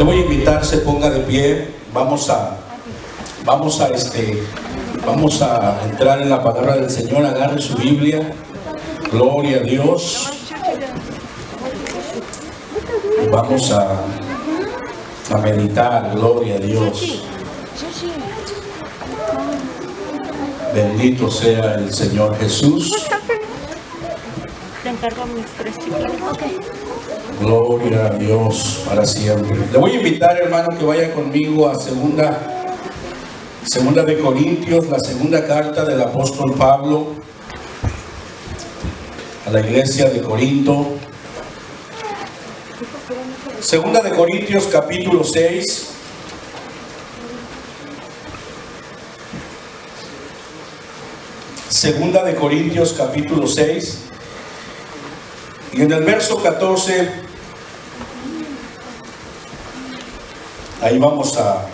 Le voy a invitar, se ponga de pie. Vamos a entrar en la palabra del Señor. Agarre su Biblia. Gloria a Dios. Vamos a meditar. Gloria a Dios. Bendito sea el Señor Jesús. Te encargo mis 3 chiquitos. Gloria a Dios para siempre. Le voy a invitar, hermano, que vaya conmigo a segunda de Corintios, la segunda carta del apóstol Pablo a la iglesia de Corinto. Segunda de Corintios, capítulo 6. Segunda de Corintios, capítulo 6. Y en el verso 14, ahí vamos a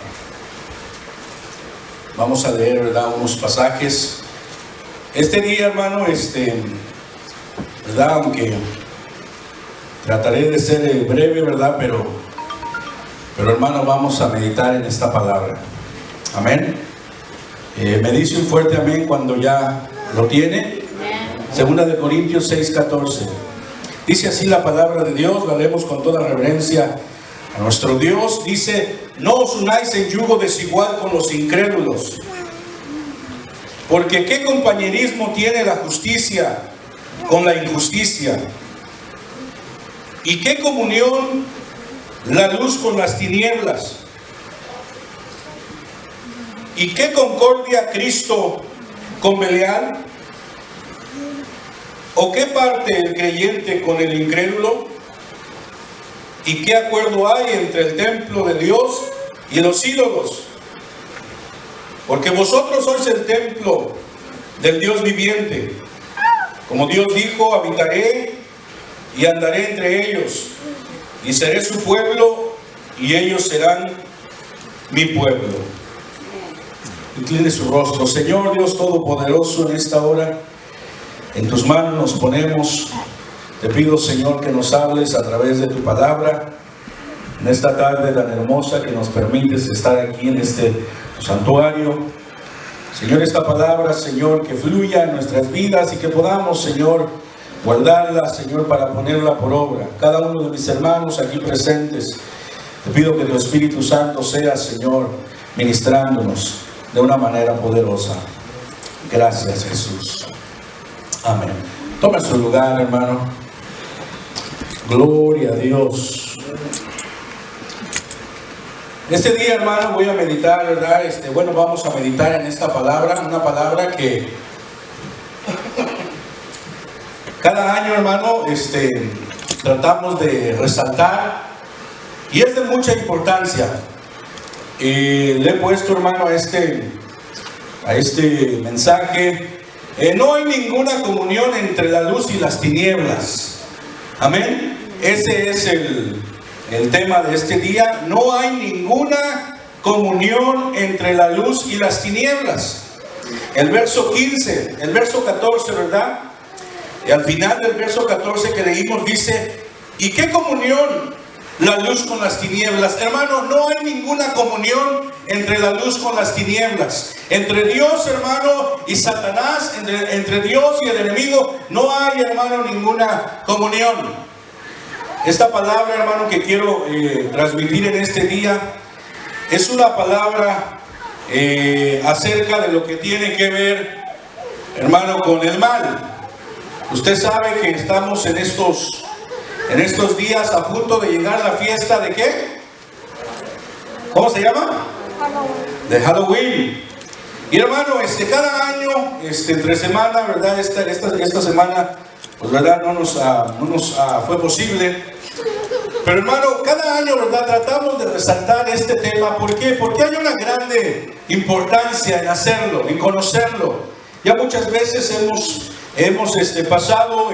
leer, ¿verdad?, unos pasajes. Este día, hermano, ¿verdad?, aunque trataré de ser breve, ¿verdad?, pero hermano, vamos a meditar en esta palabra. Amén. Me dice un fuerte amén cuando ya lo tiene. Segunda de Corintios 6:14. Dice así la palabra de Dios, la leemos con toda reverencia a nuestro Dios. Dice: no os unáis en yugo desigual con los incrédulos, porque ¿qué compañerismo tiene la justicia con la injusticia? ¿Y qué comunión la luz con las tinieblas? ¿Y qué concordia Cristo con Belial? ¿O qué parte el creyente con el incrédulo? ¿Y qué acuerdo hay entre el templo de Dios y los ídolos? Porque vosotros sois el templo del Dios viviente. Como Dios dijo: habitaré y andaré entre ellos, y seré su pueblo, y ellos serán mi pueblo. Incline su rostro. Señor Dios Todopoderoso, en esta hora en tus manos nos ponemos. Te pido, Señor, que nos hables a través de tu palabra en esta tarde tan hermosa que nos permites estar aquí en este santuario. Señor, esta palabra, Señor, que fluya en nuestras vidas y que podamos, Señor, guardarla, Señor, para ponerla por obra. Cada uno de mis hermanos aquí presentes, te pido que tu Espíritu Santo sea, Señor, ministrándonos de una manera poderosa. Gracias, Jesús. Amén. Toma su lugar, hermano. Gloria a Dios. Este día, hermano, voy a meditar, ¿verdad? Vamos a meditar en esta palabra, una palabra que cada año, hermano, tratamos de resaltar, y es de mucha importancia. Le he puesto, hermano, a este mensaje: no hay ninguna comunión entre la luz y las tinieblas. Amén. Ese es el tema de este día. No hay ninguna comunión entre la luz y las tinieblas. El verso 15, el verso 14, ¿verdad? Y al final del verso 14 que leímos dice: ¿y qué comunión la luz con las tinieblas? Hermano, no hay ninguna comunión entre la luz con las tinieblas. Entre Dios, hermano, y Satanás, entre Dios y el enemigo, no hay, hermano, ninguna comunión. Esta palabra, hermano, que quiero transmitir en este día es una palabra acerca de lo que tiene que ver, hermano, con el mal. Usted sabe que estamos en estos días a punto de llegar a la fiesta de ¿qué? ¿Cómo se llama? Halloween. De Halloween. Y hermano, cada año, entre semana, ¿verdad? Esta semana, pues verdad, no nos fue posible. Pero hermano, cada año, ¿verdad?, tratamos de resaltar este tema. ¿Por qué? Porque hay una grande importancia en hacerlo, en conocerlo. Ya muchas veces hemos pasado,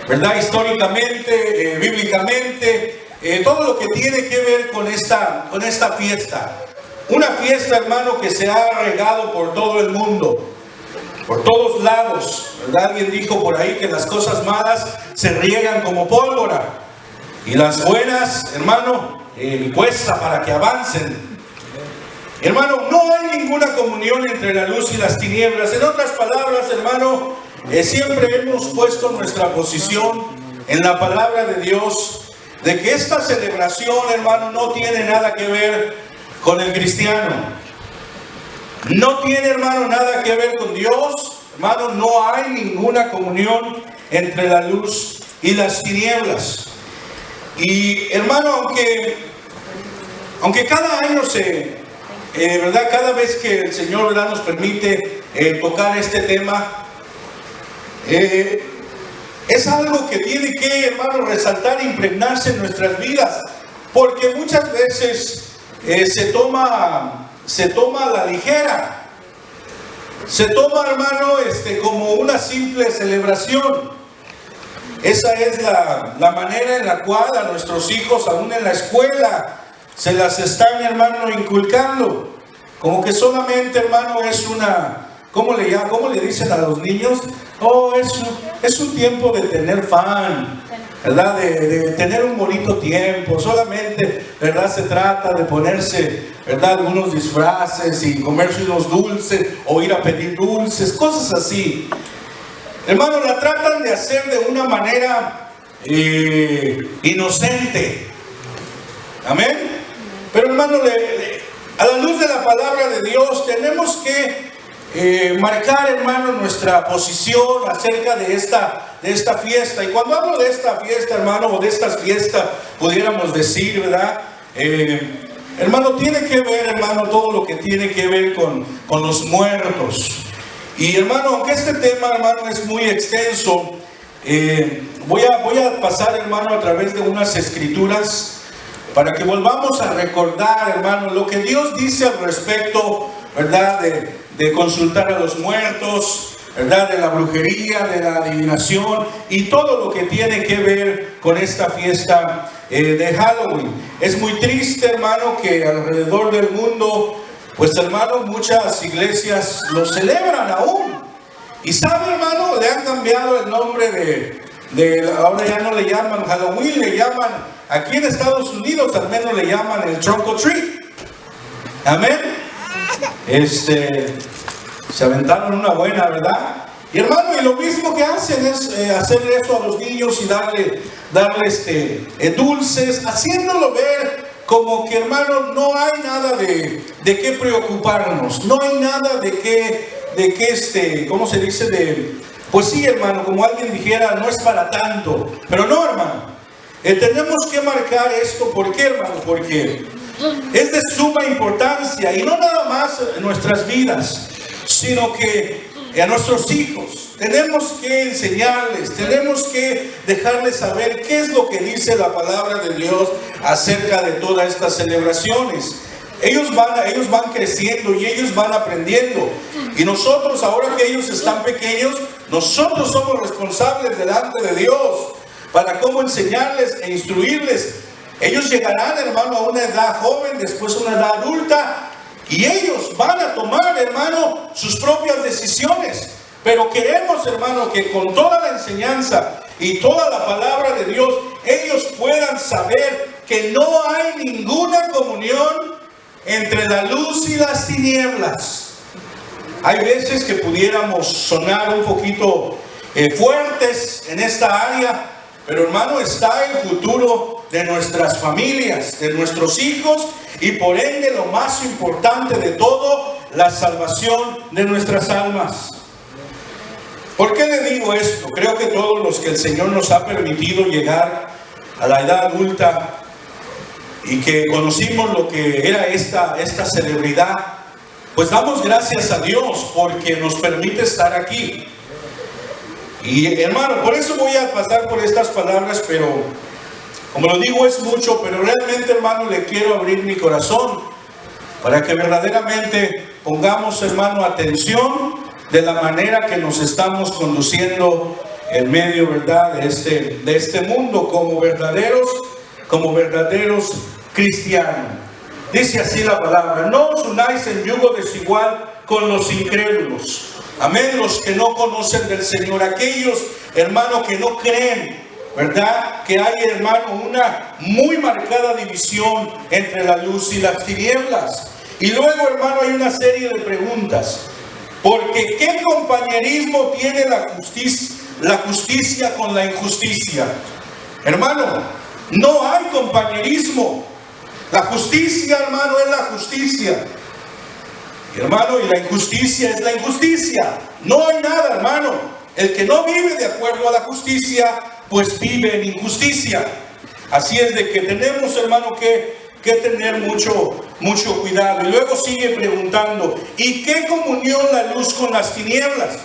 ¿verdad?, históricamente, bíblicamente, todo lo que tiene que ver con esta fiesta. Una fiesta, hermano, que se ha regado por todo el mundo, por todos lados, ¿verdad? Alguien dijo por ahí que las cosas malas se riegan como pólvora. Y las buenas, hermano, cuesta para que avancen. Hermano, no hay ninguna comunión entre la luz y las tinieblas. En otras palabras, hermano, siempre hemos puesto nuestra posición en la palabra de Dios, de que esta celebración, hermano, no tiene nada que ver con el cristiano. No tiene, hermano, nada que ver con Dios. Hermano, no hay ninguna comunión entre la luz y las tinieblas. Y, hermano, aunque cada año ¿verdad? Cada vez que el Señor, ¿verdad?, nos permite tocar este tema, es algo que tiene que, hermano, resaltar e impregnarse en nuestras vidas, porque muchas veces se toma a la ligera, se toma, hermano, como una simple celebración. Esa es la manera en la cual a nuestros hijos, aún en la escuela, se las están, hermano, inculcando. Como que solamente, hermano, es una... ¿Cómo le dicen a los niños? Oh, es un tiempo de tener fan, ¿verdad? De tener un bonito tiempo. Solamente, ¿verdad?, se trata de ponerse, ¿verdad?, algunos disfraces y comerse unos dulces o ir a pedir dulces, cosas así. Hermano, la tratan de hacer de una manera inocente. Amén. Pero, hermano, a la luz de la palabra de Dios tenemos que marcar, hermano, nuestra posición acerca de esta fiesta. Y cuando hablo de esta fiesta, hermano, o de estas fiestas, pudiéramos decir, ¿verdad? Hermano, tiene que ver, hermano, todo lo que tiene que ver con los muertos. Y, hermano, aunque este tema, hermano, es muy extenso, voy a pasar, hermano, a través de unas escrituras para que volvamos a recordar, hermano, lo que Dios dice al respecto, ¿verdad?, de consultar a los muertos, ¿verdad?, de la brujería, de la adivinación y todo lo que tiene que ver con esta fiesta de Halloween. Es muy triste, hermano, que alrededor del mundo, pues, hermano, muchas iglesias lo celebran aún. Y sabe, hermano, le han cambiado el nombre ahora ya no le llaman Halloween, le llaman, aquí en Estados Unidos al menos le llaman el trunk or treat. Amén. Se aventaron una buena, ¿verdad? Y, hermano, y lo mismo que hacen es hacerle eso a los niños y darle dulces, haciéndolo ver como que, hermano, no hay nada de qué preocuparnos, no hay nada de qué, ¿cómo se dice? Pues sí, hermano, como alguien dijera, no es para tanto. Pero no, hermano, tenemos que marcar esto. ¿Por qué, hermano? Porque es de suma importancia, y no nada más en nuestras vidas, sino que a nuestros hijos tenemos que enseñarles, tenemos que dejarles saber qué es lo que dice la palabra de Dios acerca de todas estas celebraciones. Ellos van creciendo y ellos van aprendiendo. Y nosotros, ahora que ellos están pequeños, nosotros somos responsables delante de Dios para cómo enseñarles e instruirles. Ellos llegarán, hermano, a una edad joven, después a una edad adulta, y ellos van a tomar, hermano, sus propias decisiones. Pero queremos, hermano, que con toda la enseñanza y toda la palabra de Dios, ellos puedan saber que no hay ninguna comunión entre la luz y las tinieblas. Hay veces que pudiéramos sonar un poquito fuertes en esta área, pero, hermano, está el futuro de nuestras familias, de nuestros hijos, y por ende lo más importante de todo, la salvación de nuestras almas. ¿Por qué le digo esto? Creo que todos los que el Señor nos ha permitido llegar a la edad adulta y que conocimos lo que era esta celebridad, pues damos gracias a Dios porque nos permite estar aquí. Y, hermano, por eso voy a pasar por estas palabras, pero como lo digo es mucho, pero realmente, hermano, le quiero abrir mi corazón para que verdaderamente pongamos, hermano, atención de la manera que nos estamos conduciendo en medio, ¿verdad?, de este mundo como verdaderos cristianos. Dice así la palabra: no os unáis en yugo desigual con los incrédulos. Amén. Los que no conocen del Señor, aquellos, hermano, que no creen ¿verdad? Que hay, hermano, una muy marcada división entre la luz y las tinieblas. Y luego, hermano, hay una serie de preguntas. Porque ¿qué compañerismo tiene la justicia con la injusticia? Hermano, no hay compañerismo. La justicia, hermano, es la justicia. Hermano, y la injusticia es la injusticia. No hay nada, hermano. El que no vive de acuerdo a la justicia, pues vive en injusticia. Así es de que tenemos, hermano, que tener mucho cuidado. Y luego sigue preguntando, ¿y qué comunión la luz con las tinieblas?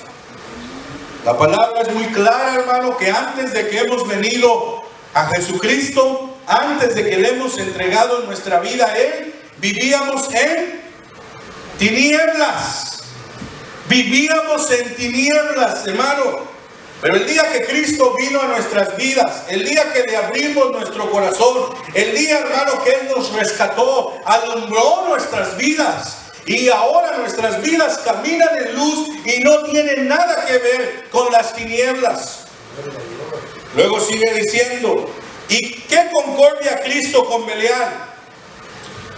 La palabra es muy clara, hermano, que antes de que hemos venido a Jesucristo, antes de que le hemos entregado nuestra vida a Él, vivíamos en tinieblas. Vivíamos en tinieblas, hermano. Pero el día que Cristo vino a nuestras vidas, el día que le abrimos nuestro corazón, el día, hermano, que Él nos rescató, alumbró nuestras vidas. Y ahora nuestras vidas caminan en luz y no tienen nada que ver con las tinieblas. Luego sigue diciendo, ¿y qué concordia Cristo con Belial?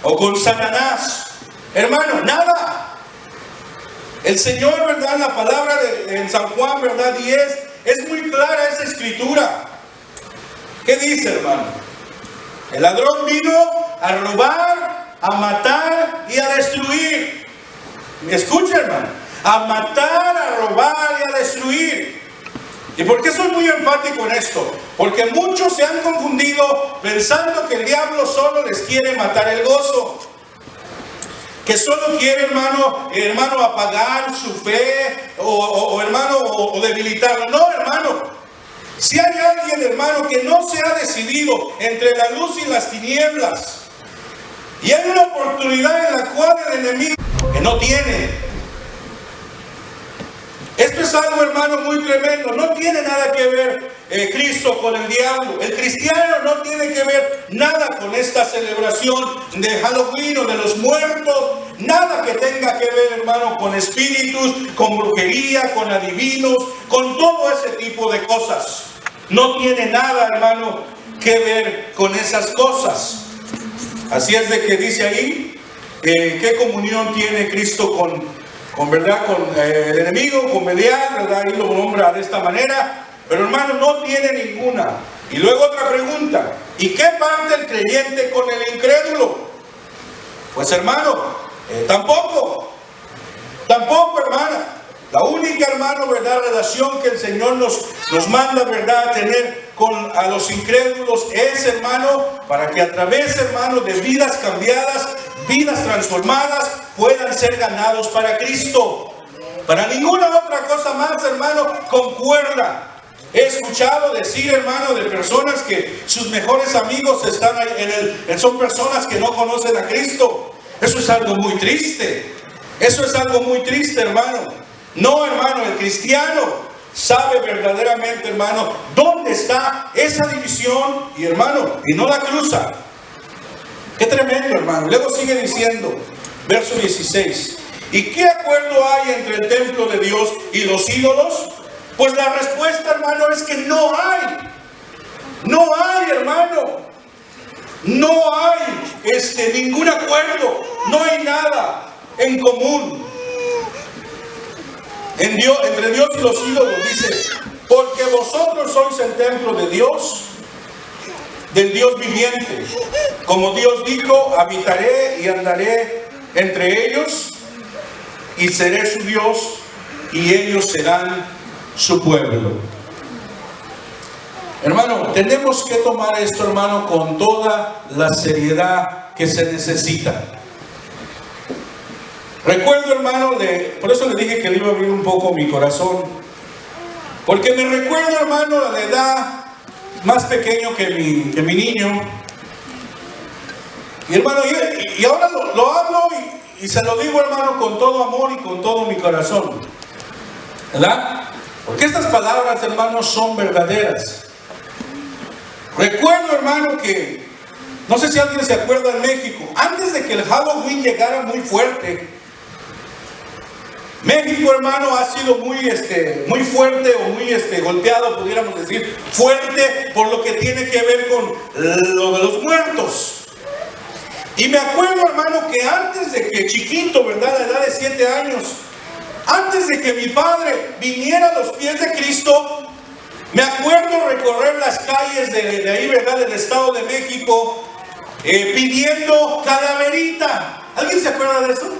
¿O con Satanás? Hermano, nada. El Señor, ¿verdad? La palabra en San Juan, ¿verdad? 10, es muy clara esa escritura. ¿Qué dice, hermano? El ladrón vino a robar, a matar y a destruir. ¿Me escucha, hermano? A matar, a robar y a destruir. ¿Y por qué soy muy enfático en esto? Porque muchos se han confundido pensando que el diablo solo les quiere matar el gozo. Que solo quiere, hermano, apagar su fe o debilitarlo. No, hermano. Si hay alguien, hermano, que no se ha decidido entre la luz y las tinieblas, y hay una oportunidad en la cual el enemigo que no tiene. Esto es algo, hermano, muy tremendo. No tiene nada que ver Cristo con el diablo. El cristiano no tiene que ver nada con esta celebración de Halloween o de los muertos. Nada que tenga que ver, hermano, con espíritus, con brujería, con adivinos, con todo ese tipo de cosas. No tiene nada, hermano, que ver con esas cosas. Así es de que dice ahí, ¿qué comunión tiene Cristo con ¿verdad? Con el enemigo, con Belial, ¿verdad? Ahí lo nombra de esta manera, pero hermano, no tiene ninguna. Y luego otra pregunta, ¿y qué parte el creyente con el incrédulo? Pues hermano, tampoco, hermana. La única, hermano, ¿verdad? Relación que el Señor nos manda, ¿verdad? A tener a los incrédulos es, hermano, para que a través, hermano, de vidas cambiadas, vidas transformadas, puedan ser ganados para Cristo. Para ninguna otra cosa más, hermano, concuerda. He escuchado decir, hermano, de personas que sus mejores amigos están son personas que no conocen a Cristo. Eso es algo muy triste. Eso es algo muy triste, hermano. No, hermano, el cristiano sabe verdaderamente, hermano, dónde está esa división y, hermano, y no la cruza. Qué tremendo, hermano. Luego sigue diciendo, verso 16, ¿y qué acuerdo hay entre el templo de Dios y los ídolos? Pues la respuesta, hermano, es que no hay. No hay, hermano. No hay ningún acuerdo. No hay nada en común. Entre Dios y los ídolos, dice, porque vosotros sois el templo de Dios, del Dios viviente. Como Dios dijo, habitaré y andaré entre ellos, y seré su Dios, y ellos serán su pueblo. Hermano, tenemos que tomar esto, hermano, con toda la seriedad que se necesita. Recuerdo, hermano, por eso le dije que le iba a abrir un poco mi corazón, porque me recuerdo, hermano, a la edad más pequeño que mi niño, y hermano, y ahora lo hablo y se lo digo, hermano, con todo amor y con todo mi corazón, ¿verdad? Porque estas palabras, hermano, son verdaderas. Recuerdo, hermano, que no sé si alguien se acuerda en México, antes de que el Halloween llegara muy fuerte, México, hermano, ha sido muy fuerte o muy golpeado, pudiéramos decir, fuerte por lo que tiene que ver con lo de los muertos. Y me acuerdo, hermano, que antes de que chiquito, ¿verdad? A la edad de 7 años, antes de que mi padre viniera a los pies de Cristo, me acuerdo recorrer las calles de ahí, ¿verdad? Del Estado de México, pidiendo calaverita. ¿Alguien se acuerda de eso?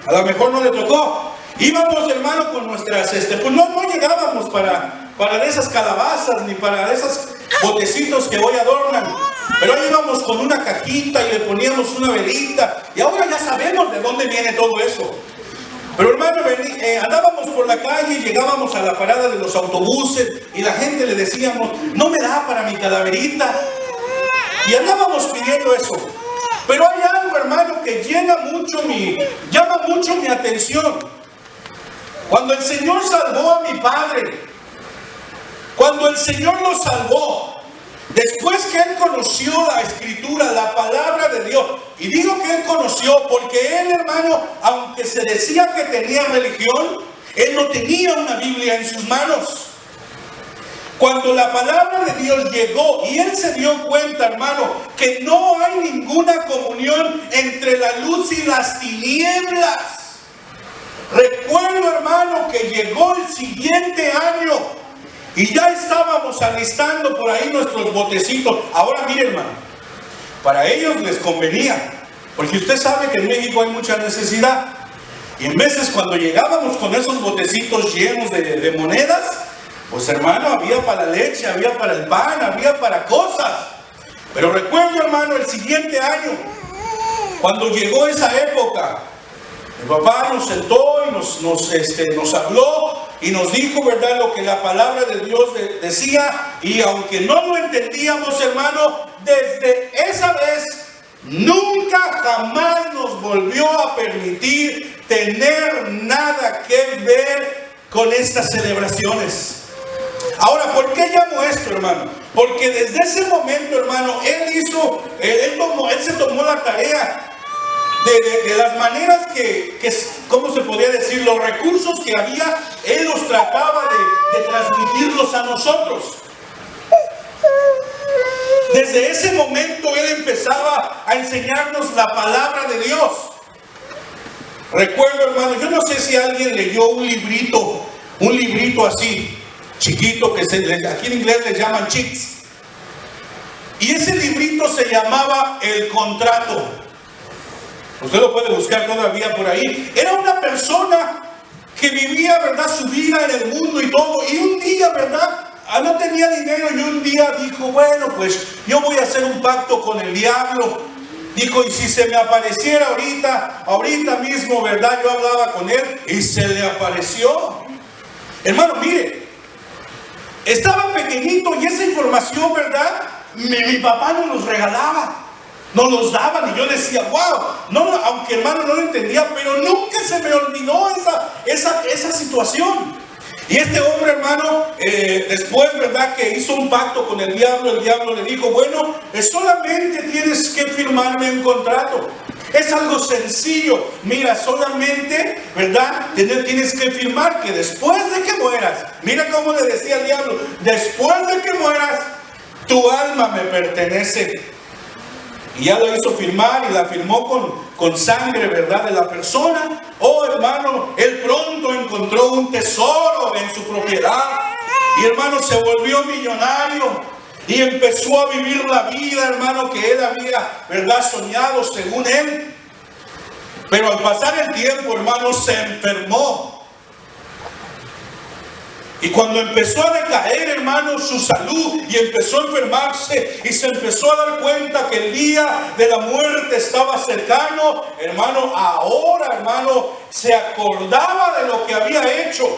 A lo mejor no le tocó. Íbamos, hermano, con nuestras, pues no llegábamos para de esas calabazas, ni para de esos botecitos que hoy adornan. Pero ahí íbamos con una cajita y le poníamos una velita. Y ahora ya sabemos de dónde viene todo eso. Pero, hermano, andábamos por la calle y llegábamos a la parada de los autobuses y la gente le decíamos, no me da para mi calaverita. Y andábamos pidiendo eso. Pero hay algo, hermano, que llama mucho mi atención. Cuando el Señor salvó a mi padre, cuando el Señor lo salvó, después que él conoció la Escritura, la palabra de Dios, y digo que él conoció porque él, hermano, aunque se decía que tenía religión, él no tenía una Biblia en sus manos. Cuando la palabra de Dios llegó y él se dio cuenta, hermano, que no hay ninguna comunión entre la luz y las tinieblas. Recuerdo, hermano, que llegó el siguiente año y ya estábamos alistando por ahí nuestros botecitos. Ahora mire, hermano, para ellos les convenía, porque usted sabe que en México hay mucha necesidad. Y en veces cuando llegábamos con esos botecitos llenos de monedas, pues, hermano, había para la leche, había para el pan, había para cosas. Pero recuerdo, hermano, el siguiente año, cuando llegó esa época, mi papá nos sentó y nos habló y nos dijo, ¿verdad?, lo que la palabra de Dios decía. Y aunque no lo entendíamos, hermano, desde esa vez, nunca jamás nos volvió a permitir tener nada que ver con estas celebraciones. Ahora, ¿por qué llamo esto, hermano? Porque desde ese momento, hermano, él se tomó la tarea de las maneras que, ¿cómo se podría decir? Los recursos que había, él los trataba de transmitirlos a nosotros. Desde ese momento él empezaba a enseñarnos la palabra de Dios. Recuerdo, hermano, yo no sé si alguien leyó un librito así, chiquito, que aquí en inglés le llaman chicks. Y ese librito se llamaba El Contrato. Usted lo puede buscar todavía por ahí. Era una persona que vivía, ¿verdad?, su vida en el mundo y todo. Y un día, ¿verdad?, no tenía dinero y un día dijo, bueno, pues yo voy a hacer un pacto con el diablo. Dijo, y si se me apareciera ahorita mismo, ¿verdad?, yo hablaba con él y se le apareció. Hermano, mire, estaba pequeñito y esa información, ¿verdad?, mi papá nos los regalaba, nos los daban y yo decía, wow, no, aunque, hermano, no lo entendía, pero nunca se me olvidó esa situación. Y este hombre, hermano, después, ¿verdad?, que hizo un pacto con el diablo le dijo, bueno, solamente tienes que firmarme un contrato. Es algo sencillo. Mira, solamente, ¿verdad?, tienes que firmar que después de que mueras, mira cómo le decía el diablo, después de que mueras, tu alma me pertenece. Y ya lo hizo firmar y la firmó con sangre, ¿verdad?, de la persona. Oh, hermano, él pronto encontró un tesoro en su propiedad. Y, hermano, se volvió millonario. Y empezó a vivir la vida, hermano, que él había, ¿verdad?, soñado según él. Pero al pasar el tiempo, hermano, se enfermó. Y cuando empezó a decaer, hermano, su salud y empezó a enfermarse y se empezó a dar cuenta que el día de la muerte estaba cercano, hermano, ahora, hermano, se acordaba de lo que había hecho.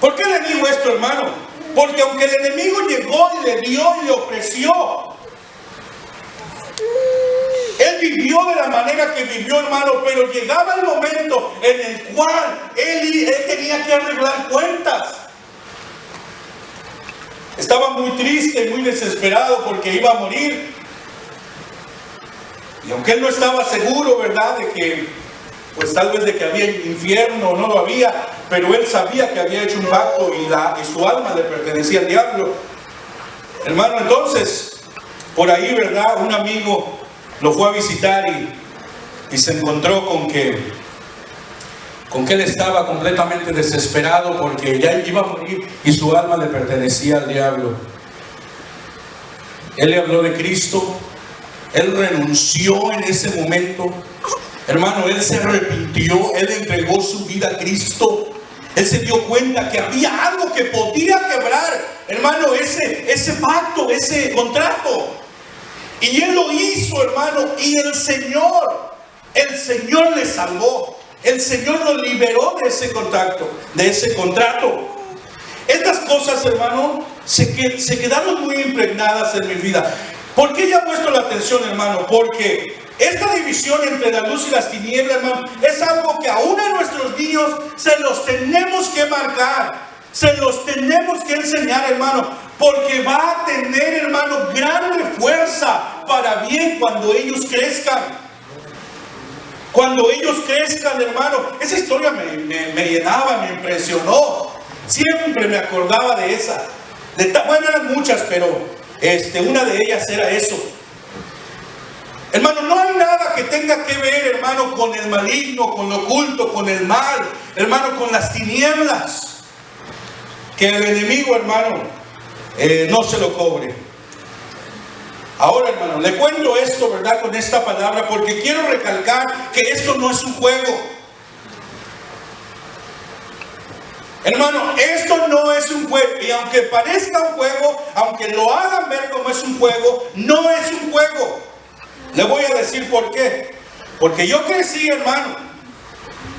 ¿Por qué le digo esto, hermano? Porque aunque el enemigo llegó y le dio y le ofreció, él vivió de la manera que vivió, hermano, pero llegaba el momento en el cual él tenía que arreglar cuentas. Estaba muy triste, muy desesperado porque iba a morir. Y aunque él no estaba seguro, ¿verdad?, de que pues tal vez de que había infierno, no lo había, pero él sabía que había hecho un pacto y su alma le pertenecía al diablo. Hermano, entonces, por ahí, ¿verdad? Un amigo lo fue a visitar y se encontró con que él estaba completamente desesperado porque ya iba a morir y su alma le pertenecía al diablo. Él le habló de Cristo, él renunció en ese momento. Hermano, él se arrepintió, él entregó su vida a Cristo. Él se dio cuenta que había algo que podía quebrar, hermano, ese pacto, ese contrato. Y él lo hizo, hermano, y el Señor le salvó. El Señor lo liberó de ese contrato, Estas cosas, hermano, se quedaron muy impregnadas en mi vida. ¿Por qué ya he puesto la atención, hermano? Porque esta división entre la luz y las tinieblas, hermano, es algo que aún a nuestros niños se los tenemos que marcar, se los tenemos que enseñar, hermano, porque va a tener, hermano, grande fuerza para bien cuando ellos crezcan. Cuando ellos crezcan, hermano, esa historia me llenaba, me impresionó. Siempre me acordaba de esa. Bueno, eran muchas, pero una de ellas era eso. Hermano, no hay nada que tenga que ver, hermano, con el maligno, con lo oculto, con el mal, hermano, con las tinieblas, que el enemigo, hermano, no se lo cobre. Ahora, hermano, le cuento esto, ¿verdad?, con esta palabra, porque quiero recalcar que esto no es un juego. Hermano, esto no es un juego. Y aunque parezca un juego, aunque lo hagan ver como es un juego, no es un juego. Le voy a decir por qué. Porque yo crecí, hermano,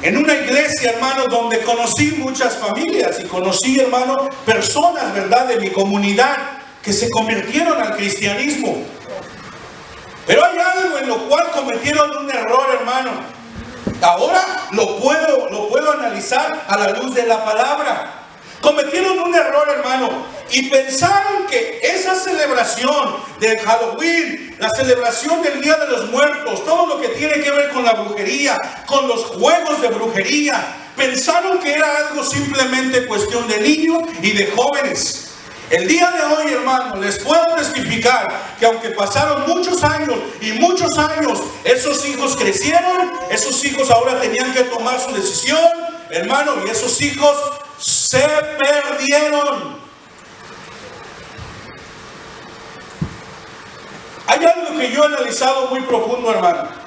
en una iglesia, hermano, donde conocí muchas familias y conocí, hermano, personas, ¿verdad?, de mi comunidad que se convirtieron al cristianismo. Pero hay algo en lo cual cometieron un error, hermano. Ahora lo puedo analizar a la luz de la palabra. Cometieron un error, hermano, y pensaron que esa celebración del Halloween, la celebración del Día de los Muertos, todo lo que tiene que ver con la brujería, con los juegos de brujería, pensaron que era algo simplemente cuestión de niños y de jóvenes. El día de hoy, hermano, les puedo testificar que aunque pasaron muchos años y muchos años, esos hijos crecieron, esos hijos ahora tenían que tomar su decisión, hermano, y esos hijos se perdieron. Hay algo que yo he analizado muy profundo, hermano.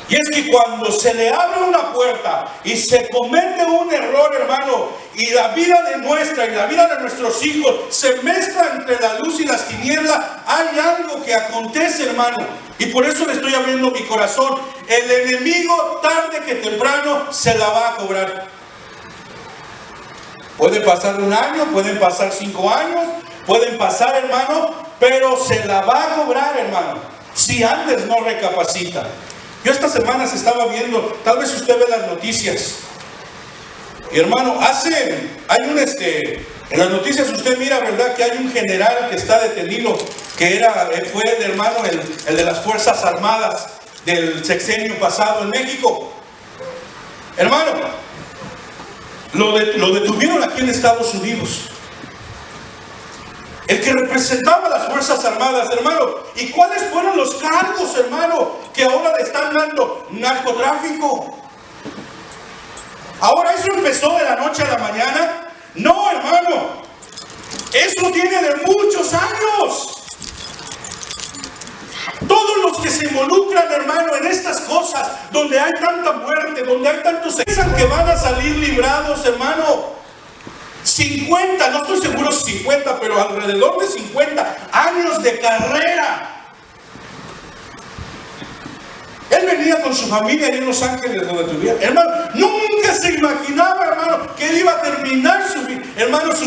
Y es que cuando se le abre una puerta y se comete un error, hermano, y la vida de nuestra y la vida de nuestros hijos se mezcla entre la luz y las tinieblas, hay algo que acontece, hermano. Y por eso le estoy abriendo mi corazón. El enemigo, tarde que temprano, se la va a cobrar. Puede pasar un año, pueden pasar 5 años, pueden pasar, hermano, pero se la va a cobrar, hermano, si antes no recapacita. Yo estas semanas estaba viendo, tal vez usted ve las noticias, y hermano, en las noticias usted mira, ¿verdad?, que hay un general que está detenido, que fue el hermano, el de las Fuerzas Armadas del sexenio pasado en México. Hermano, lo detuvieron aquí en Estados Unidos. El que representaba las Fuerzas Armadas, hermano. ¿Y cuáles fueron los cargos, hermano, que ahora le están dando? Narcotráfico. Ahora eso empezó de la noche a la mañana. No, hermano. Eso tiene de muchos años. Todos los que se involucran, hermano, en estas cosas, donde hay tanta muerte, donde hay tantos, piensan que van a salir librados, hermano. 50, no estoy seguro si 50, pero alrededor de 50 años de carrera. Él venía con su familia en Los Ángeles, donde tuviera. Hermano, nunca se imaginaba, hermano, que él iba a terminar su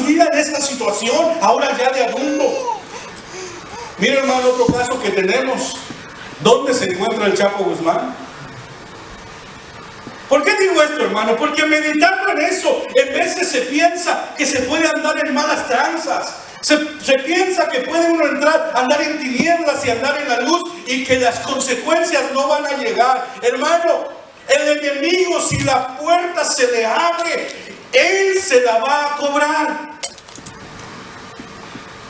vida en esta situación, ahora ya de adulto. Mira, hermano, otro caso que tenemos. ¿Dónde se encuentra el Chapo Guzmán? ¿Por qué digo esto, hermano? Porque meditando en eso, en veces se piensa que se puede andar en malas tranzas. Se piensa que puede uno andar en tinieblas y andar en la luz, y que las consecuencias no van a llegar. Hermano, El enemigo, si la puerta se le abre, él se la va a cobrar.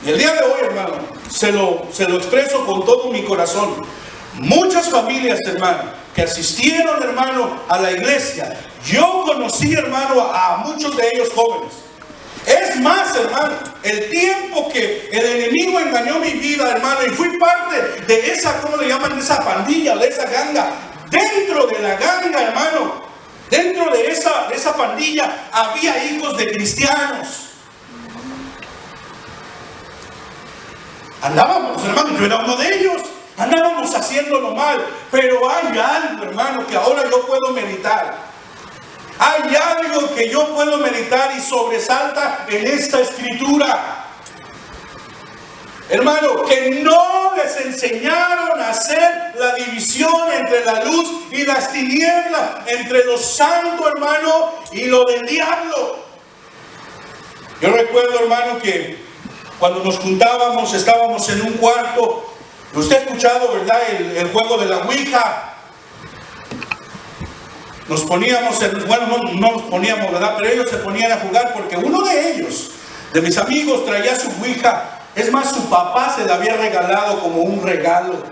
Y el día de hoy, hermano, se lo expreso con todo mi corazón. Muchas familias, hermano, que asistieron, hermano, a la iglesia. Yo conocí, hermano, a muchos de ellos jóvenes. Es más, hermano, el tiempo que el enemigo engañó mi vida, hermano, y fui parte de esa, ¿cómo le llaman? De esa pandilla, de esa ganga. Dentro de la ganga, hermano, dentro de esa pandilla había hijos de cristianos. Andábamos, hermano, yo era uno de ellos. Andábamos haciéndolo mal. Pero hay algo, hermano, que ahora yo puedo meditar. Hay algo que yo puedo meditar y sobresalta en esta escritura. Hermano, que no les enseñaron a hacer la división entre la luz y las tinieblas, entre lo santo, hermano, y lo del diablo. Yo recuerdo, hermano, que cuando nos juntábamos, estábamos en un cuarto. Usted ha escuchado, ¿verdad?, el juego de la Ouija. Nos poníamos, bueno, no nos poníamos, ¿verdad?, pero ellos se ponían a jugar porque uno de ellos, de mis amigos, traía su Ouija. Es más, su papá se la había regalado como un regalo.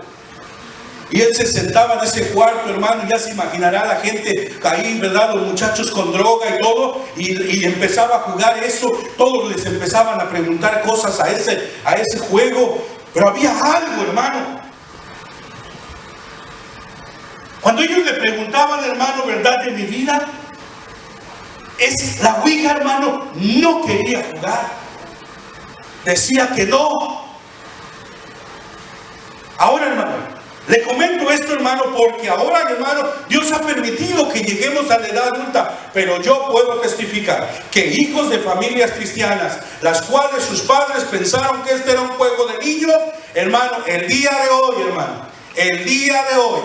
Y él se sentaba en ese cuarto, hermano, y ya se imaginará la gente ahí, ¿verdad?, los muchachos con droga y todo, y empezaba a jugar eso. Todos les empezaban a preguntar cosas a ese juego, pero había algo, hermano. Cuando ellos le preguntaban, hermano, ¿verdad?, de mi vida, la Ouija, hermano, no quería jugar. Decía que no. Ahora, hermano, le comento esto, hermano, porque ahora, hermano, Dios ha permitido que lleguemos a la edad adulta. Pero yo puedo testificar que hijos de familias cristianas, las cuales sus padres pensaron que este era un juego de niños, hermano, el día de hoy, hermano, el día de hoy,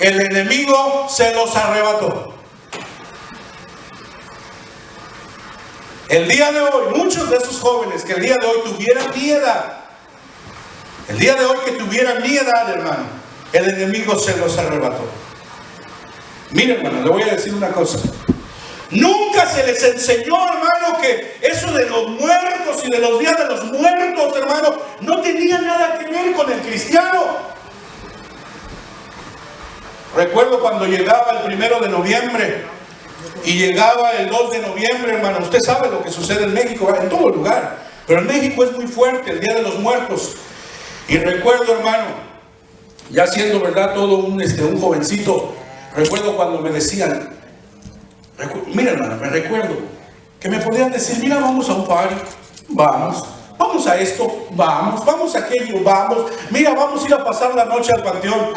el enemigo se los arrebató. El día de hoy, muchos de esos jóvenes que el día de hoy tuvieran mi edad, el día de hoy que tuvieran mi edad, hermano, el enemigo se los arrebató. Mire, hermano, le voy a decir una cosa. Nunca se les enseñó, hermano, que eso de los muertos y de los días de los muertos, hermano, no tenía nada que ver con el cristiano. Recuerdo cuando llegaba el 1 de noviembre y llegaba el 2 de noviembre, hermano. Usted sabe lo que sucede en México, en todo lugar, pero en México es muy fuerte el Día de los Muertos. Y recuerdo, hermano, ya siendo, ¿verdad?, todo un jovencito, recuerdo cuando me decían, mira, hermano, me recuerdo que me podían decir, mira, vamos a un party, vamos a esto, vamos a aquello, vamos, mira, vamos a ir a pasar la noche al panteón.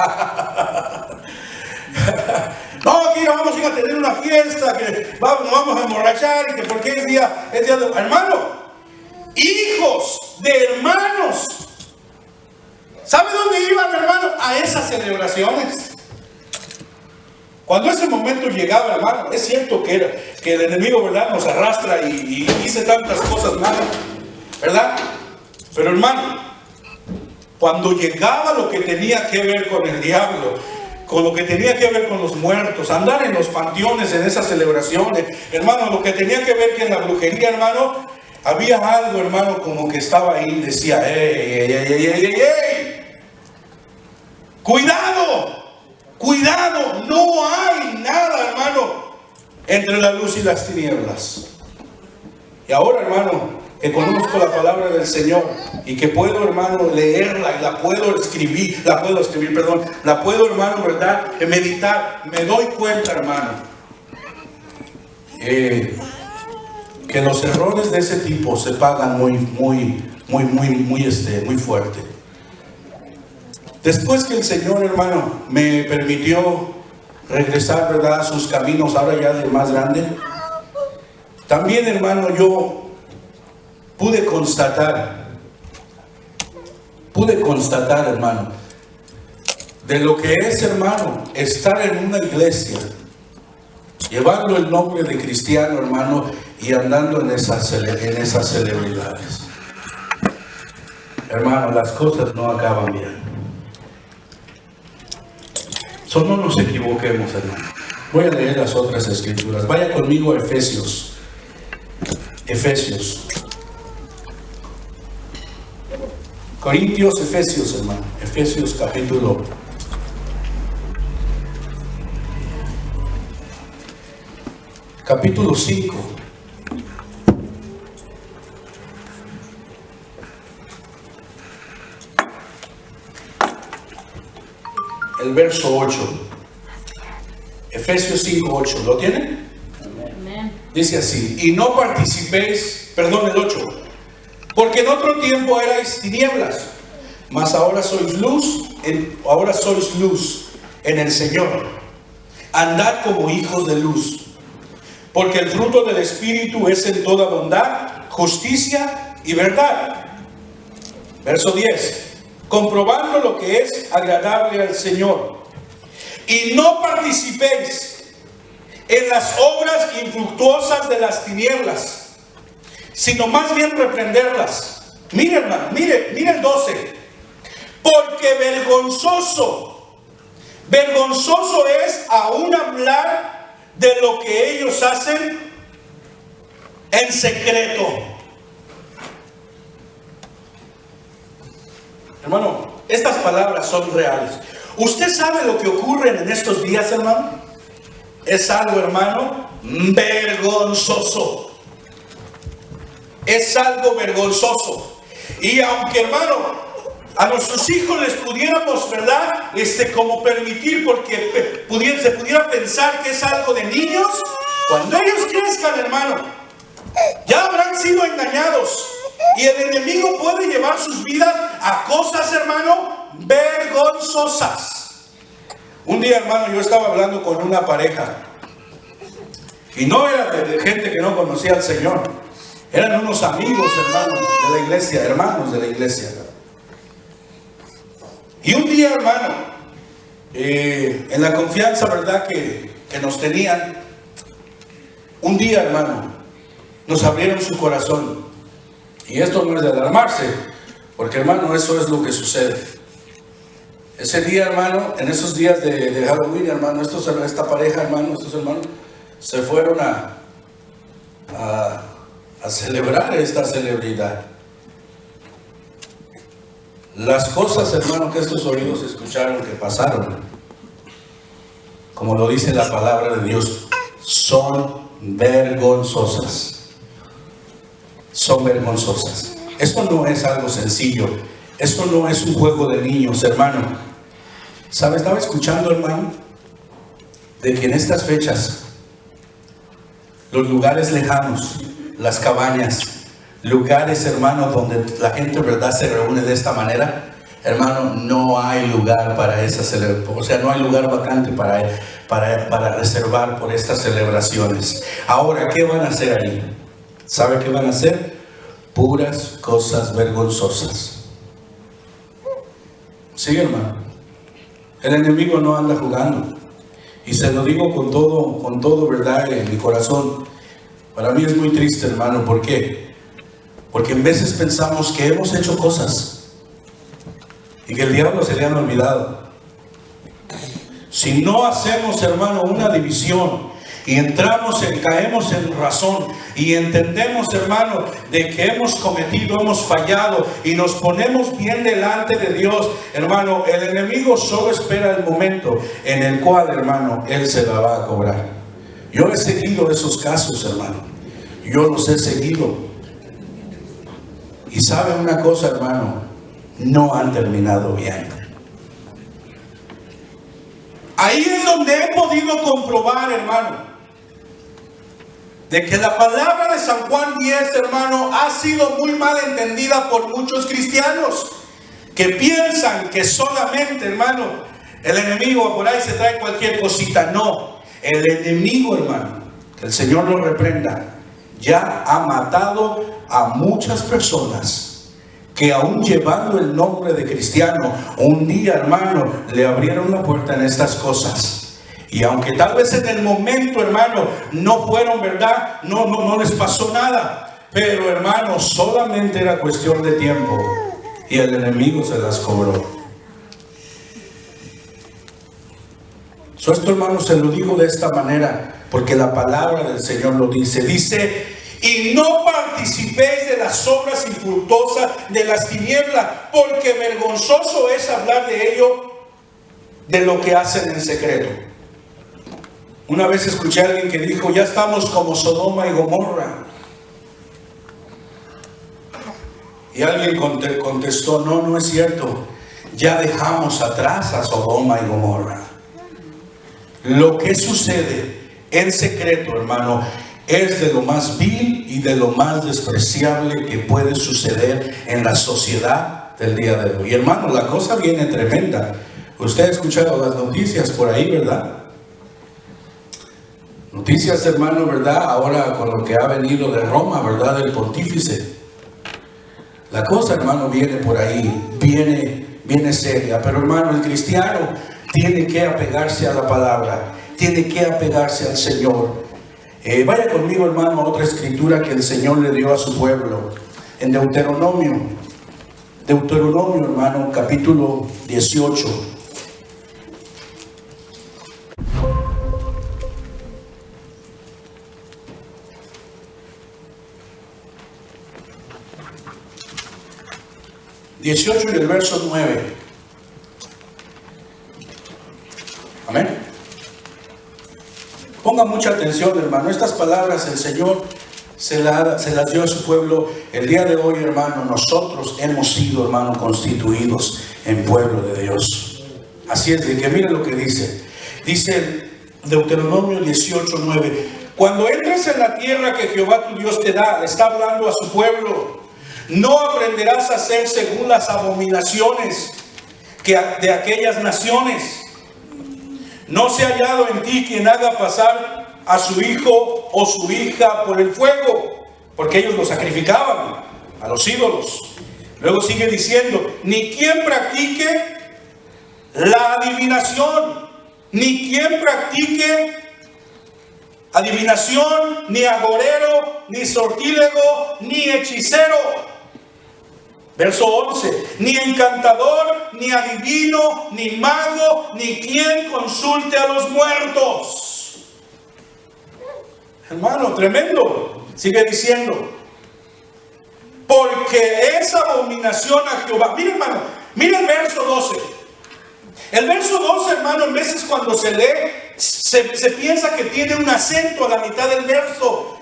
No, aquí vamos a ir a tener una fiesta, que vamos a emborrachar, y que porque es día de... Hermano, hijos de hermanos, ¿sabe dónde iban, hermano? A esas celebraciones. Cuando ese momento llegaba, hermano, es cierto que el enemigo, ¿verdad?, nos arrastra y dice tantas cosas malas, ¿verdad? Pero, hermano, cuando llegaba lo que tenía que ver con el diablo, con lo que tenía que ver con los muertos, andar en los panteones en esas celebraciones, hermano, lo que tenía que ver con la brujería, hermano, había algo, hermano, como que estaba ahí, decía, ¡ey! ¡Cuidado! No hay nada, hermano, entre la luz y las tinieblas. Y ahora, hermano, que conozco la palabra del Señor y que puedo, hermano, leerla y la puedo escribir, hermano, ¿verdad?, meditar, me doy cuenta, hermano, que los errores de ese tipo se pagan muy fuerte. Después que el Señor, hermano, me permitió regresar, ¿verdad?, a sus caminos, ahora ya de más grande, también, hermano, yo pude constatar, hermano, de lo que es, hermano, estar en una iglesia, llevando el nombre de cristiano, hermano, y andando en esas celebridades. Hermano, las cosas no acaban bien. So, no nos equivoquemos, hermano. Voy a leer las otras escrituras. Vaya conmigo a Efesios. Efesios. Corintios, Efesios, hermano. Efesios capítulo 5. El verso 8. Efesios 5, 8. ¿Lo tienen? Amén. Dice así: y no participéis, perdón, el 8. Porque en otro tiempo erais tinieblas, mas ahora sois luz en el Señor. Andad como hijos de luz, porque el fruto del Espíritu es en toda bondad, justicia y verdad. Verso 10. Comprobando lo que es agradable al Señor. Y no participéis en las obras infructuosas de las tinieblas, sino más bien reprenderlas. Mire, hermano, mire el 12. Porque vergonzoso es aún hablar de lo que ellos hacen en secreto. Hermano, estas palabras son reales. ¿Usted sabe lo que ocurre en estos días, hermano? Es algo, hermano, vergonzoso. Es algo vergonzoso. Y aunque, hermano, a nuestros hijos les pudiéramos, ¿verdad? Como permitir, porque se pudiera pensar que es algo de niños, cuando ellos crezcan, hermano, ya habrán sido engañados. Y el enemigo puede llevar sus vidas a cosas, hermano, vergonzosas. Un día, hermano, yo estaba hablando con una pareja. Y no era de gente que no conocía al Señor. Eran unos amigos, hermanos, de la iglesia, hermanos de la iglesia. Y un día, hermano, en la confianza, ¿verdad?, que nos tenían, un día, hermano, nos abrieron su corazón. Y esto no es de alarmarse, porque, hermano, eso es lo que sucede. Ese día, hermano, en esos días de Halloween, hermano, esta pareja, hermano, estos hermanos, se fueron a celebrar esta celebridad. Las cosas, hermano, que estos oídos escucharon que pasaron, como lo dice la palabra de Dios, son vergonzosas. Son vergonzosas. Esto no es algo sencillo. Esto no es un juego de niños, hermano. ¿Sabe? Estaba escuchando, hermano, de que en estas fechas los lugares lejanos, las cabañas, lugares, hermano, donde la gente, ¿verdad?, se reúne de esta manera, hermano, no hay lugar para esa celebración. O sea, no hay lugar vacante para reservar por estas celebraciones. Ahora, ¿qué van a hacer ahí? ¿Sabe qué van a hacer? Puras cosas vergonzosas. Sí, hermano. El enemigo no anda jugando. Y se lo digo con todo, ¿verdad?, en mi corazón. Para mí es muy triste, hermano. ¿Por qué? Porque en veces pensamos que hemos hecho cosas y que el diablo se le han olvidado. Si no hacemos, hermano, una división y caemos en razón y entendemos, hermano, de que hemos cometido, hemos fallado y nos ponemos bien delante de Dios, hermano, el enemigo solo espera el momento en el cual, hermano, él se la va a cobrar. Yo he seguido esos casos, hermano. Yo los he seguido. Y sabe una cosa, hermano, no han terminado bien. Ahí es donde he podido comprobar, hermano, de que la palabra de San Juan 10, hermano, ha sido muy mal entendida por muchos cristianos que piensan que solamente, hermano, el enemigo por ahí se trae cualquier cosita. No, el enemigo, hermano, que el Señor lo reprenda, ya ha matado a muchas personas que, aún llevando el nombre de cristiano, un día, hermano, le abrieron la puerta en estas cosas. Y aunque tal vez en el momento, hermano, no fueron, ¿verdad?, no les pasó nada, pero, hermano, solamente era cuestión de tiempo y el enemigo se las cobró. Esto, hermano, se lo digo de esta manera porque la palabra del Señor lo dice. Dice: y no participéis de las obras infructuosas de las tinieblas, porque vergonzoso es hablar de ello, de lo que hacen en secreto. Una vez escuché a alguien que dijo: ya estamos como Sodoma y Gomorra. Y alguien contestó: no es cierto, ya dejamos atrás a Sodoma y Gomorra. Lo que sucede en secreto, hermano, es de lo más vil y de lo más despreciable que puede suceder en la sociedad del día de hoy. Y hermano, la cosa viene tremenda. Usted ha escuchado las noticias por ahí, ¿verdad? Noticias, hermano, ¿verdad? Ahora con lo que ha venido de Roma, ¿verdad? Del pontífice. La cosa, hermano, viene por ahí, viene seria. Pero, hermano, el cristiano tiene que apegarse a la palabra, tiene que apegarse al Señor. Vaya conmigo, hermano, a otra escritura que el Señor le dio a su pueblo. En Deuteronomio, hermano, capítulo 18. Y el verso 9. Amén. Ponga mucha atención, hermano. Estas palabras el Señor se las dio a su pueblo. El día de hoy, hermano, nosotros hemos sido, hermano, constituidos en pueblo de Dios. Así es de que mire lo que dice. Dice Deuteronomio 18:9. Cuando entres en la tierra que Jehová tu Dios te da, está hablando a su pueblo, no aprenderás a hacer según las abominaciones de aquellas naciones. No se ha hallado en ti quien haga pasar a su hijo o su hija por el fuego, porque ellos lo sacrificaban a los ídolos. Luego sigue diciendo: ni quien practique la adivinación, ni quien practique adivinación, ni agorero, ni sortílego, ni hechicero. Verso 11: ni encantador, ni adivino, ni mago, ni quien consulte a los muertos. Hermano, tremendo. Sigue diciendo: porque es abominación a Jehová. Mira, hermano, mira el verso 12. El verso 12, hermano, en veces cuando se lee, se piensa que tiene un acento a la mitad del verso.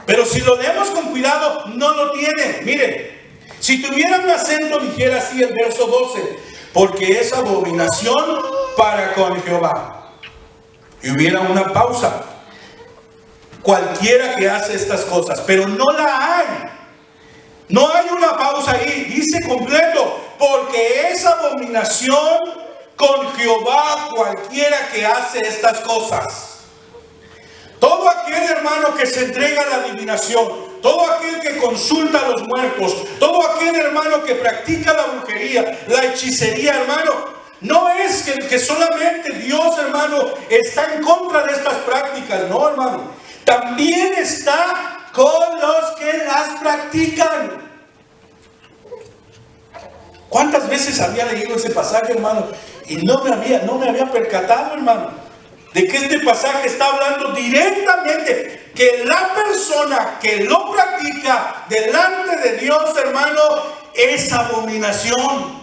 Pero si lo leemos con cuidado, no lo tiene. Mire, si tuviera un acento, dijera así el verso 12: porque es abominación para con Jehová. Y hubiera una pausa. Cualquiera que hace estas cosas, pero no la hay. No hay una pausa ahí. Dice completo: porque es abominación con Jehová cualquiera que hace estas cosas. Todo aquel, hermano, que se entrega a la adivinación, todo aquel que consulta a los muertos, todo aquel, hermano, que practica la brujería, la hechicería, hermano, no es que solamente Dios, hermano, está en contra de estas prácticas. No, hermano, también está con los que las practican. ¿Cuántas veces había leído ese pasaje, hermano? Y no me había percatado, hermano, de que este pasaje está hablando directamente que la persona que lo practica delante de Dios, hermano, es abominación.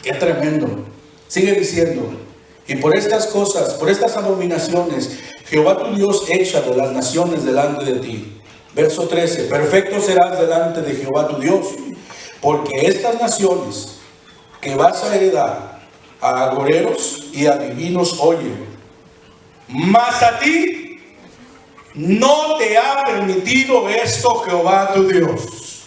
Qué tremendo. Sigue diciendo: y por estas cosas, por estas abominaciones, Jehová tu Dios echa de las naciones delante de ti. Verso 13: perfecto serás delante de Jehová tu Dios, porque estas naciones que vas a heredar a agoreros y adivinos oyen, mas a ti no te ha permitido esto Jehová tu Dios.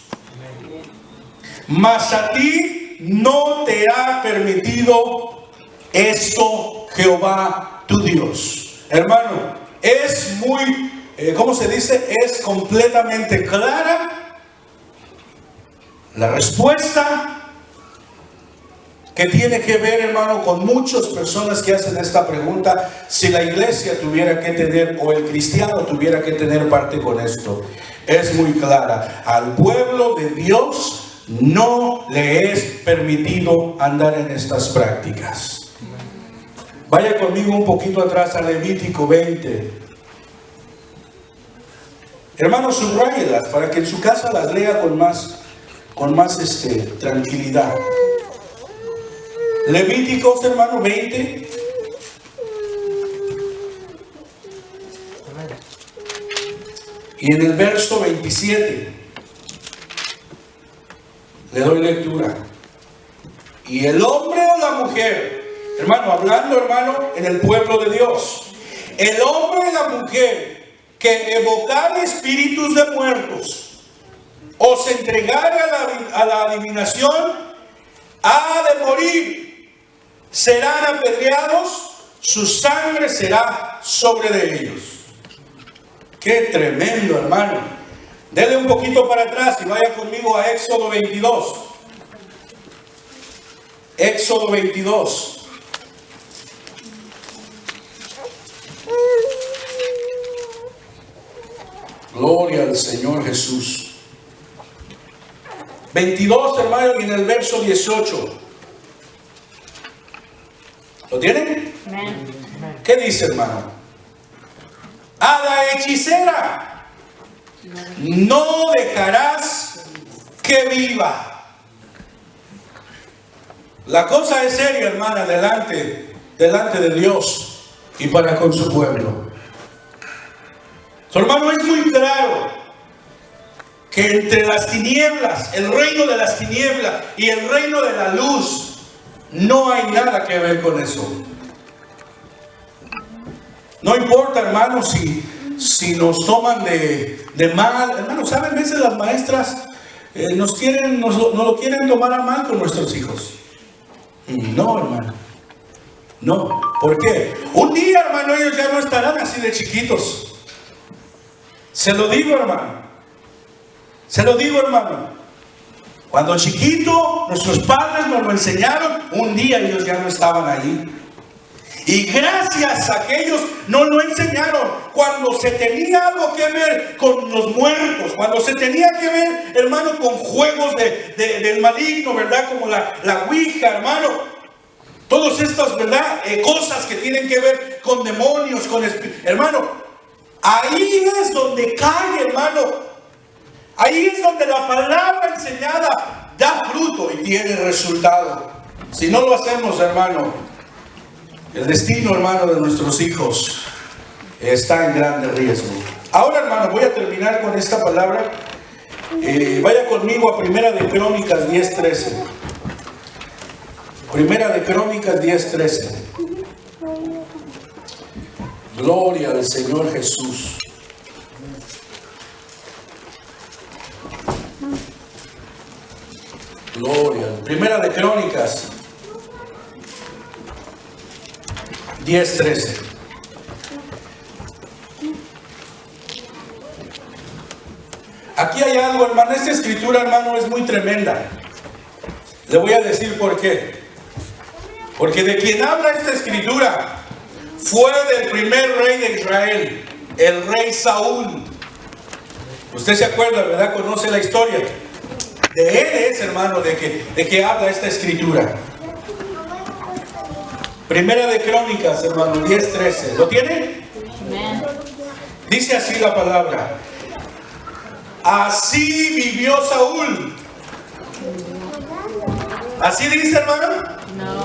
Mas a ti no te ha permitido esto Jehová tu Dios. Hermano, es muy, ¿cómo se dice? Es completamente clara la respuesta, que tiene que ver, hermano, con muchas personas que hacen esta pregunta: si la iglesia tuviera que tener, o el cristiano tuviera que tener parte con esto. Es muy clara: al pueblo de Dios no le es permitido andar en estas prácticas. Vaya conmigo un poquito atrás a Levítico 20. Hermanos, subrayelas para que en su casa las lea con más tranquilidad. Levíticos, hermano, 20. Y en el verso 27 le doy lectura. Y el hombre o la mujer, hermano, hablando, hermano, en el pueblo de Dios, el hombre y la mujer que evocare espíritus de muertos o se entregare a la adivinación, ha de morir, serán apedreados, su sangre será sobre de ellos. Qué tremendo, hermano. Dele un poquito para atrás y vaya conmigo a Éxodo 22. Éxodo 22. Gloria al Señor Jesús. 22, hermano, y en el verso 18. ¿Lo tienen? Amén. ¿Qué dice, hermano? A la hechicera no dejarás que viva. La cosa es seria, hermana, delante de Dios y para con su pueblo. Su hermano, es muy claro que entre las tinieblas, el reino de las tinieblas y el reino de la luz, no hay nada que ver con eso. No importa, hermano, si nos toman de mal. Hermano, ¿saben? A veces las maestras nos lo quieren tomar a mal con nuestros hijos. No, hermano. No. ¿Por qué? Un día, hermano, ellos ya no estarán así de chiquitos. Se lo digo, hermano. Se lo digo, hermano. Cuando chiquito, nuestros padres nos lo enseñaron. Un día ellos ya no estaban ahí. Y gracias a que ellos nos lo enseñaron, cuando se tenía algo que ver con los muertos, cuando se tenía que ver, hermano, con juegos del maligno, ¿verdad? Como la ouija, hermano. Todas estas, ¿verdad? Cosas que tienen que ver con demonios, con espíritus. Hermano, ahí es donde cae, hermano. Ahí es donde la palabra enseñada da fruto y tiene resultado. Si no lo hacemos, hermano, el destino, hermano, de nuestros hijos está en grande riesgo. Ahora, hermano, voy a terminar con esta palabra. Vaya conmigo a Primera de Crónicas 10:13. Primera de Crónicas 10:13. Gloria al Señor Jesús. Gloria. Primera de Crónicas 10:13. Aquí hay algo, hermano. Esta escritura, hermano, es muy tremenda. Le voy a decir por qué. Porque de quien habla esta escritura fue del primer rey de Israel, el rey Saúl. Usted se acuerda, ¿verdad? Conoce la historia. De él es, hermano, de que habla esta escritura. Primera de Crónicas, hermano, 10:13. ¿Lo tiene? Dice así la palabra. Así vivió Saúl. ¿Así dice, hermano? No.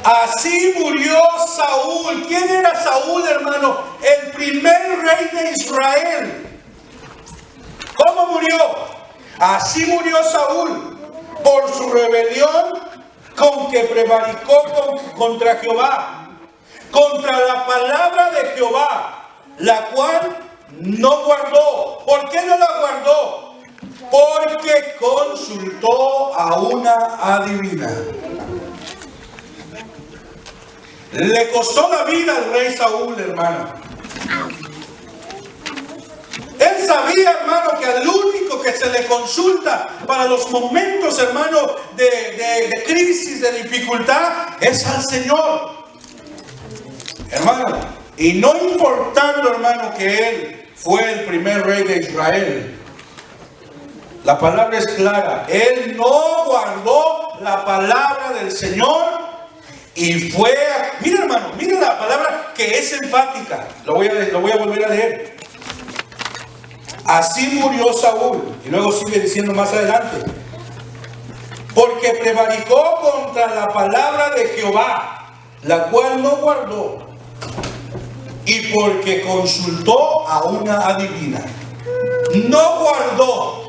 Así murió Saúl. ¿Quién era Saúl, hermano? El primer rey de Israel. ¿Cómo murió? Así murió Saúl por su rebelión con que prevaricó contra Jehová, contra la palabra de Jehová, la cual no guardó. ¿Por qué no la guardó? Porque consultó a una adivina. Le costó la vida al rey Saúl, hermano. Él sabía, hermano, que al único que se le consulta para los momentos, hermano, de crisis, de dificultad, es al Señor. Hermano, y no importando, hermano, que él fue el primer rey de Israel, la palabra es clara. Él no guardó la palabra del Señor Y fue, mira hermano, mira la palabra que es enfática. Lo voy a volver a leer. Así murió Saúl. Y luego sigue diciendo más adelante. Porque prevaricó contra la palabra de Jehová, la cual no guardó. Y porque consultó a una adivina. No guardó.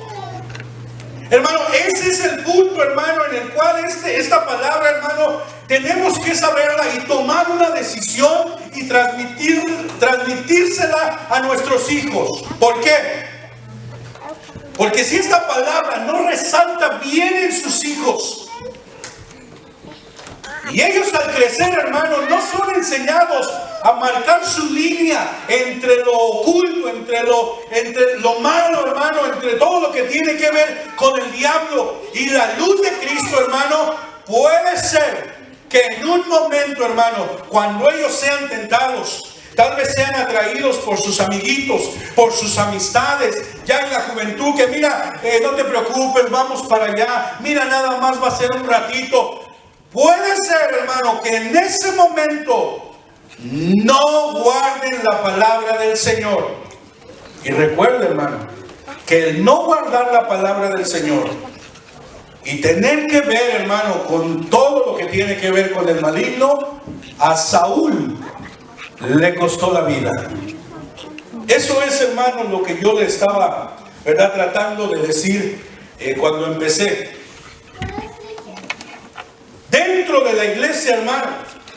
Hermano, ese es el punto, hermano, en el cual esta palabra, hermano, tenemos que saberla y tomar una decisión y transmitírsela a nuestros hijos. ¿Por qué? Porque si esta palabra no resalta bien en sus hijos, y ellos al crecer, hermano, no son enseñados a marcar su línea entre lo oculto, entre lo malo, hermano, entre todo lo que tiene que ver con el diablo y la luz de Cristo, hermano, puede ser que en un momento, hermano, cuando ellos sean tentados, tal vez sean atraídos por sus amiguitos, por sus amistades, ya en la juventud, que mira, no te preocupes, vamos para allá, mira, nada más va a ser un ratito. Puede ser, hermano, que en ese momento no guarden la palabra del Señor. Y recuerda, hermano, que el no guardar la palabra del Señor y tener que ver, hermano, con todo lo que tiene que ver con el maligno, a Saúl le costó la vida. Eso es, hermano, lo que yo le estaba, ¿verdad?, tratando de decir cuando empecé. Dentro de la iglesia, hermano,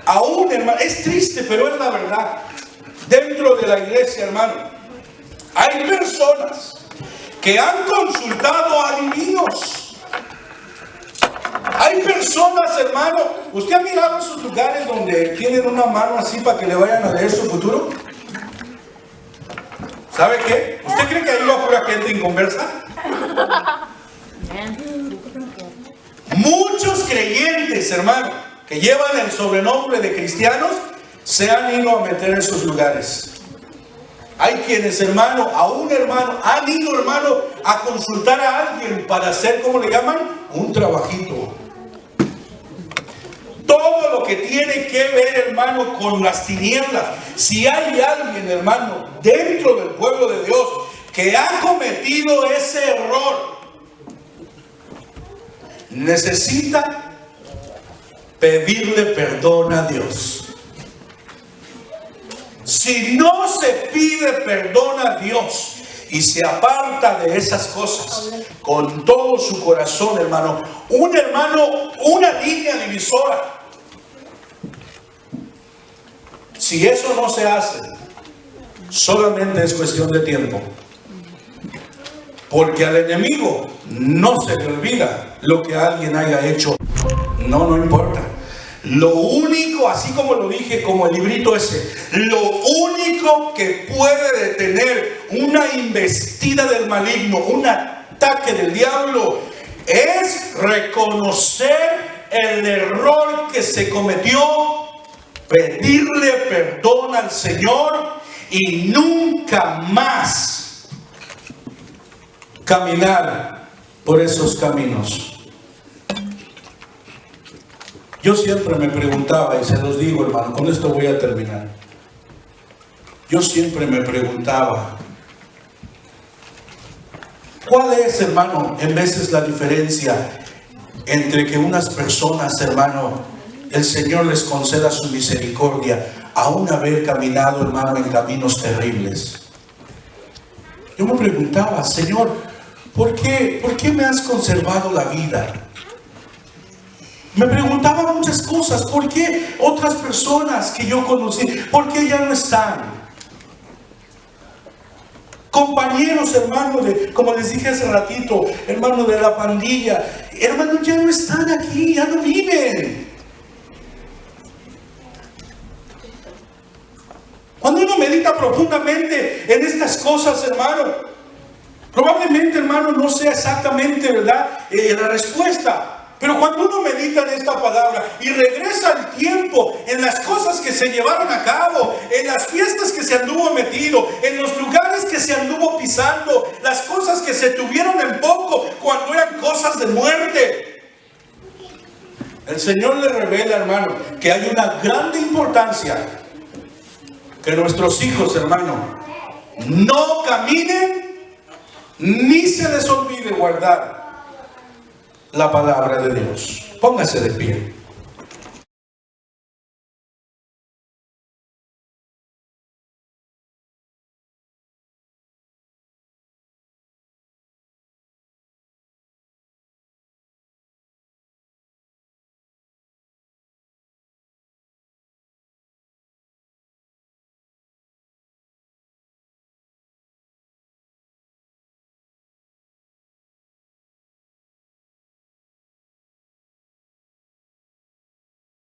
aún, hermano, es triste, pero es la verdad. Dentro de la iglesia, hermano, hay personas que han consultado a adivinos. Hay personas, hermano, ¿usted ha mirado esos lugares donde tienen una mano así para que le vayan a leer su futuro? ¿Sabe qué? ¿Usted cree que ahí va pura gente inconversa? Muchos creyentes, hermano, que llevan el sobrenombre de cristianos, se han ido a meter en esos lugares. Hay quienes, hermano, han ido, hermano, a consultar a alguien para hacer, ¿cómo le llaman? Un trabajito. Todo lo que tiene que ver, hermano, con las tinieblas. Si hay alguien, hermano, dentro del pueblo de Dios que ha cometido ese error, necesita pedirle perdón a Dios. Si no se pide perdón a Dios y se aparta de esas cosas con todo su corazón, hermano, una línea divisora. Si eso no se hace, solamente es cuestión de tiempo. Porque al enemigo no se le olvida lo que alguien haya hecho. No importa. Lo único, así como lo dije, como el librito ese, lo único que puede detener una embestida del maligno, un ataque del diablo, es reconocer el error que se cometió, pedirle perdón al Señor y nunca más caminar por esos caminos. Yo siempre me preguntaba, y se los digo, hermano, con esto voy a terminar. Yo siempre me preguntaba, ¿cuál es, hermano, en veces la diferencia entre que unas personas, hermano, el Señor les conceda su misericordia, aún haber caminado, hermano, en caminos terribles? Yo me preguntaba, Señor, ¿por qué me has conservado la vida? Me preguntaba muchas cosas. ¿Por qué otras personas que yo conocí, por qué ya no están? Compañeros, hermano, como les dije hace ratito, hermano, de la pandilla, hermano, ya no están aquí, ya no viven. Cuando uno medita profundamente en estas cosas, hermano, probablemente, hermano, no sea exactamente, ¿verdad?, la respuesta. Pero cuando uno medita en esta palabra y regresa al tiempo, en las cosas que se llevaron a cabo, en las fiestas que se anduvo metido, en los lugares que se anduvo pisando, las cosas que se tuvieron en poco, cuando eran cosas de muerte. El Señor le revela, hermano, que hay una grande importancia que nuestros hijos, hermano, no caminen ni se les olvide guardar la palabra de Dios. Póngase de pie.